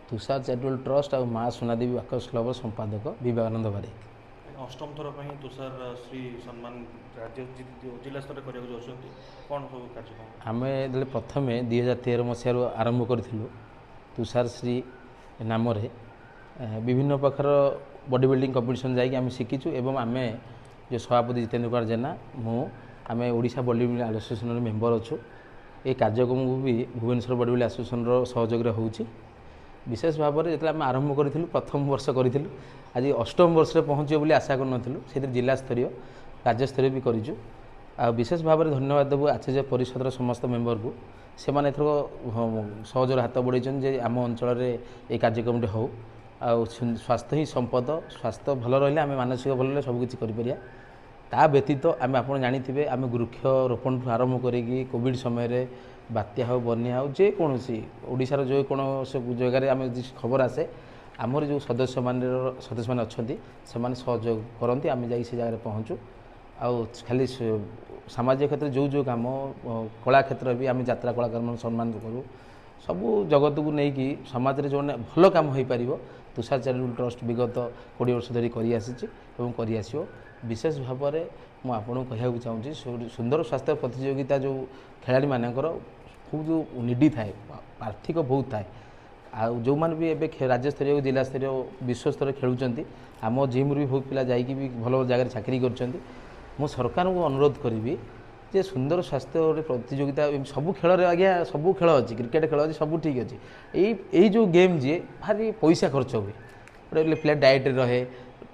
Tushar charitable trust और माँ Sona Devi walkers club संपादक विवेकानंद बारिक। अष्टम थर पर तुषार श्री सम्मान राज्य जिला स्तर कौन सब कार्यक्रम आम जो प्रथम 2013 मसीह आरंभ करूँ तुषार श्री नाम विभिन्न प्रकार बॉडी बिल्डिंग कंपटीशन जाकि शिखीचु एवं आम जो सभापति जितेन्द्र कुमार जेना मु आम Odisha body building association member अच्छु। ये कार्यक्रम को भी भुवनेश्वर बॉडी बिल्डिंग एसोसिएशन सहयोग होउछि। विशेष भाव में जो आरंभ करूँ प्रथम वर्ष करूँ आज अष्टम वर्ष में पहुँचे बोली आशा करूँ से जिला स्तरीय राज्यस्तरीय भी करूँ। आ विशेष भाव में धन्यवाद देवु आचार्य परिषद समस्त मेंबर को से माने एथर सहजर हाथ बढ़ाई जे आम अंचल ये कार्यक्रम हो स्वास्थ्य ही संपद स्वास्थ्य भल रही आम मानसिक भल रही सबकि कर ता व्यतीत आम आप जानी आम वृक्ष रोपण आरंभ करी कोविड समय बात्या हो बन्या हो जेकोसी ओडिशार जो कौन जगह आम खबर आसे आमर जो सदस्य मैंने अच्छा से सहयोग करती आम जा जगह पहुँचू आउ खाली सामाजिक क्षेत्र जो जो काम कला क्षेत्र भी आम यात्रा कलाकार मान सम्मान करूँ सबू जगत को लेकिन समाज में जो भल कम हो पार तुषार चैरिटेबल ट्रस्ट विगत 20 वर्ष धरी कर विशेष भाव में मुझे कहूँ चाहूँगी सुंदर स्वास्थ्य प्रतियोगिता जो खेलाड़ी मानकर खूब जो निडी थाए आर्थिक बहुत थाए आ जो मैंने भी एवं राज्यस्तरीय जिला स्तरीय विश्वस्तर खेलुंट आम जिम्रु भी बहुत पिला जाकि भी भल जगह चाकरी कर सरकार को अनुरोध करी जे सुंदर स्वास्थ्य प्रतियोगिता सबू खेल आज्ञा सबू खेल अच्छी क्रिकेट खेल अच्छी सब ठीक अच्छे यही जो गेम जी भारी पैसा खर्च हुए गोटे पिला डाएट रहे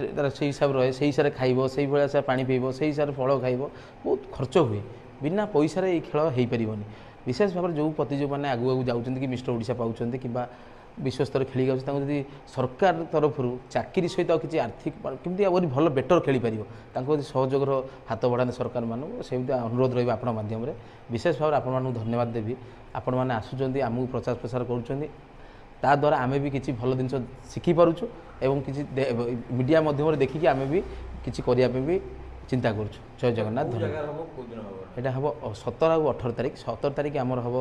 तार से हिसाब रहे से हिसाब से खाइब से भाया पानी पीब से हिसाब से फल खाइब बहुत खर्च हुए बिना पैसा ये खेल हो पारनि विशेष भाव में जो प्रतियोगी मैंने आगू आगू जाऊँच कि मिस्टर ओडिशा पाँच कि विश्वस्तर खेली जाती सरकार तरफ चाकरी सहित किसी आर्थिक कमी आहुरी भल बेटर खेली पार सहयोग हाथ बढ़ाते सरकार मानू से अनुरोध रही आपण माध्यम विशेष भाव में आपण धन्यवाद देवी आपण मैंने आसुँच आमको प्रचार प्रसार करा द्वारा आम भी किसी भल जिन शिखिपारुँ एवं किसी मीडिया माध्यम देखिकी आम भी किसी करने भी चिंता करूँ। जय जगन्नाथ धन्यवाद। यहाँ हम 17 और 18 तारीख 17 तारीख आमर हम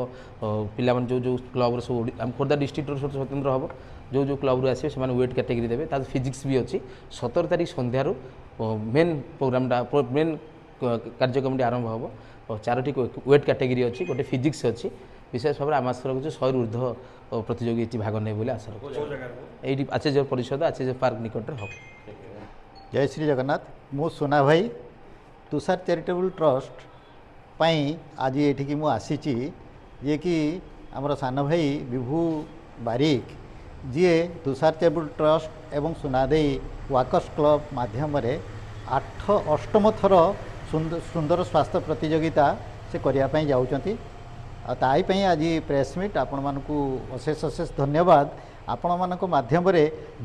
पिला जो जो क्लब सब खोर्धा डिस्ट्रिक्ट स्वतंत्र हम जो जो क्लब आसे से वेट कैटेगरी देवे तार फिजिक्स भी अच्छी 17 तारीख संध्यार मेन प्रोग्रामटा मेन कार्यक्रम आरंभ हम 4टी वेट कैटेगरी अच्छी गोटे फिजिक्स अच्छी विशेष भाव में आम आशा रखुच्छे 100 ऊर्ध्व प्रतियोगी भाग ने बोली आशा रखुच्छे ये आचार्य परिषद आचार्य पार्क निकट हम। जय श्री जगन्नाथ। मु सोना भाई तुषार चैरिटेबल ट्रस्ट पाई आज ये मु आसीची ये कि आमर सान भाई विभू बारिक जी तुषार चैरिटेबल ट्रस्ट एवं सोनादेई वाकर्स क्लब माध्यम 8म थर सुंदर स्वास्थ्य प्रतियोगिता से करने जाऊँगी ताई आज प्रेस मीट आपण मानकु अशेष अशेष धन्यवाद। आपण मानक माध्यम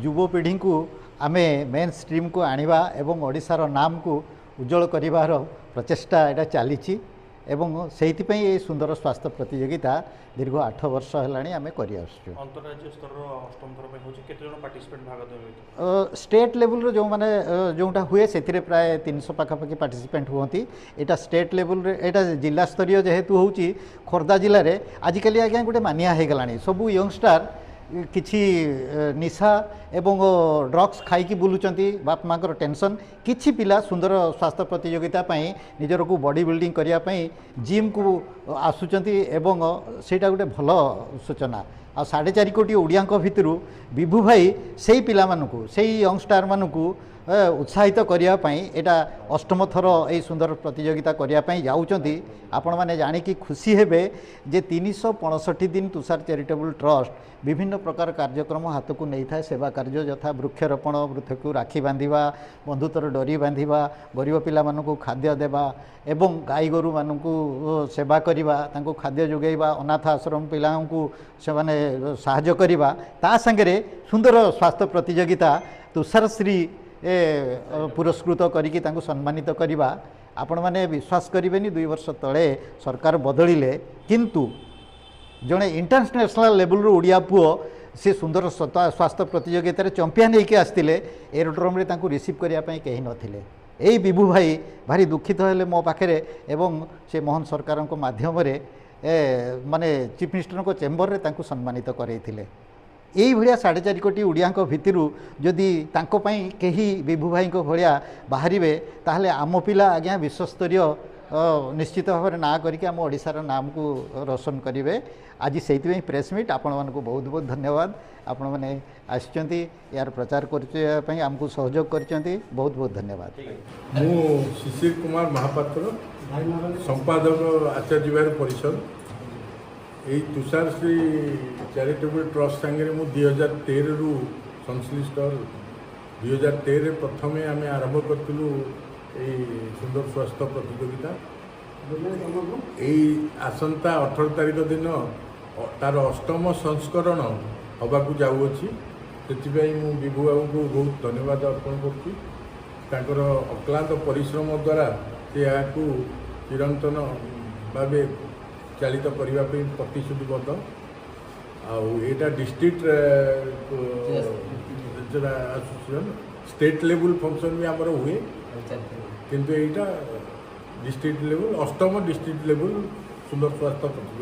युवपीढ़ी को आमे मेन स्ट्रीम को आनिबा एवं ओडिशार नाम को उज्जवल करिवार प्रचेष्टा एटा चली एवं से सुंदर स्वास्थ्य प्रतियोगिता दीर्घ 8 वर्ष है आम कर अंतरराज्य स्तर अष्टम थर पे होची केते जण पार्टिसिपेंट भाग देबे स्टेट लेवल रो जो माने जोटा हुए से प्राय 300 पाखापाखि पार्टिसिपेंट हुअती एटा स्टेट लेवल एटा जिला स्तरीय जेहेतु होची खोर्धा जिले में आजिकल आज्ञा गोटे मानिया हो गलानी सबू यंगस्टार किछि निशा एवं ड्रग्स खाई बुलूचंती बाप माँ टेंशन किछि पिला सुंदर स्वास्थ्य प्रतियोगिता पाई निजर को बॉडी बिल्डिंग करने जिम को आसुचंती एवं सेटा गोटे भल सूचना आ 4.5 कोटी ओडिया भितर विभू भाई से पिला मानकु से यंगस्टार मानकु उत्साहित करने एटा 8म थर यही सुंदर प्रतियोगिता करने जाऊँगी आपण मैंने जानिकी खुशी हेबे जे 365 दिन तुषार चैरिटेबल ट्रस्ट विभिन्न प्रकार कार्यक्रम हाथ को नहीं था सेवा कार्य यथा वृक्षरोपण वृक्ष को राखी बांधिबा बंधुत्वर डोरी बांधिबा गरीब पिला मानकु खाद्य देवा एवं गाई गोरु मानकु सेवा करिबा तांको खाद्य जोगैबा अनाथ आश्रम पिलांकु सेमाने सहाय्य करिबा ता संगे सुंदर स्वास्थ्य प्रतियोगिता तुषारश्री पुरस्कृत करिकी तांको सम्मानित करिबा आपण माने विश्वास करिबेनी 2 वर्ष तले सरकार बदलिले किंतु जड़े इंटरनेशनल लेवल रो ओडिया पुओ से सुंदर स्वास्थ्य प्रतियोगिता चंपियन होकर आसते एरोड्रोम रिसीव करने कहीं नथिले यही विभू भाई भारी दुखित हेले मो पाखे एवं से मोहन सरकार माध्यम माने चीफ मिनिस्टर चेम्बर रे सम्मानित करते এইভাবে 4.5 কোটি ওড়িয়াଙ୍କ ভিতରୁ যদি ତାଙ୍କ ପାଇଁ କେହି ବିଭୁ ଭାଇଙ୍କ ଭଳିଆ ବାହାରିବେ ତାହେଲେ ଆମ ପିଲା ଆଜ୍ଞା ବିଶ୍ୱସ୍ତରୀୟ ନିଶ୍ଚିତ ଭାବରେ ନାଁ କରିକି ଆମ ଓଡ଼ିଶାର ନାମକୁ ରୋଶନ କରିବେ। ଆଜି ସେଇଥିପାଇଁ ପ୍ରେସ୍ ମିଟ୍ ଆପଣମାନଙ୍କୁ ବହୁତ ବହୁତ ଧନ୍ୟବାଦ। ଆପଣମାନେ ଆସିଛନ୍ତି ୟାର ପ୍ରଚାର କରିବା ପାଇଁ ଆମକୁ ସହଯୋଗ କରିଛନ୍ତି, ବହୁତ ବହୁତ ଧନ୍ୟବାଦ। ମୁଁ ଶିଶିର କୁମାର ମହାପାତ୍ର, ସମ୍ପାଦକ ଆଚାର୍ଯ୍ୟ ବିହାର ପରିଷଦ। এই ତୁଷାରଶ୍ରୀ ଚାରିଟେବୁଲ୍ ଟ୍ରଷ୍ଟ ସାଙ୍ଗରେ ମୁଁ 2013ରୁ ସଂଶ୍ଳିଷ୍ଟ। 2013ରେ ପ୍ରଥମେ ଆମେ ଆରମ୍ଭ କରିଥିଲୁ এই ସୁନ୍ଦର ସ୍ୱାସ୍ଥ୍ୟ ପ୍ରତିଯୋଗିତା। এই ଆସନ୍ତା 18 ତାରିଖ ଦିନ ତାର 8ମ ସଂସ୍କରଣ ହେବାକୁ ଯାଉଅଛି। ସେଥିପାଇଁ ମୁଁ ବିଭୁ ବାବୁଙ୍କୁ ବହୁତ ଧନ୍ୟବାଦ ଅର୍ପଣ କରୁଛି। ତାଙ୍କର ଅକ୍ଲାନ୍ତ ପରିଶ୍ରମ ଦ୍ୱାରା ସେ ଏହାକୁ ଚିରନ୍ତନ ଭାବେ ଚାଳିତ କରିବା ପାଇଁ ପ୍ରତିଶ୍ରୁତିବଦ୍ଧ। ଆଉ ଏଇଟା ଡିଷ୍ଟ୍ରିକ୍ଟ ଆସୋସିଏସନ୍ ଷ୍ଟେଟ୍ ଲେବୁଲ୍ ଫଙ୍କସନ୍ ବି ଆମର ହୁଏ, କିନ୍ତୁ ଏଇଟା ଡିଷ୍ଟ୍ରିକ୍ଟ ଲେବୁଲ୍ 8ମ ଡିଷ୍ଟ୍ରିକ୍ଟ ଲେବୁଲ୍ ସୁନ୍ଦର ସ୍ୱାସ୍ଥ୍ୟ ପ୍ରତିଯୋଗିତା।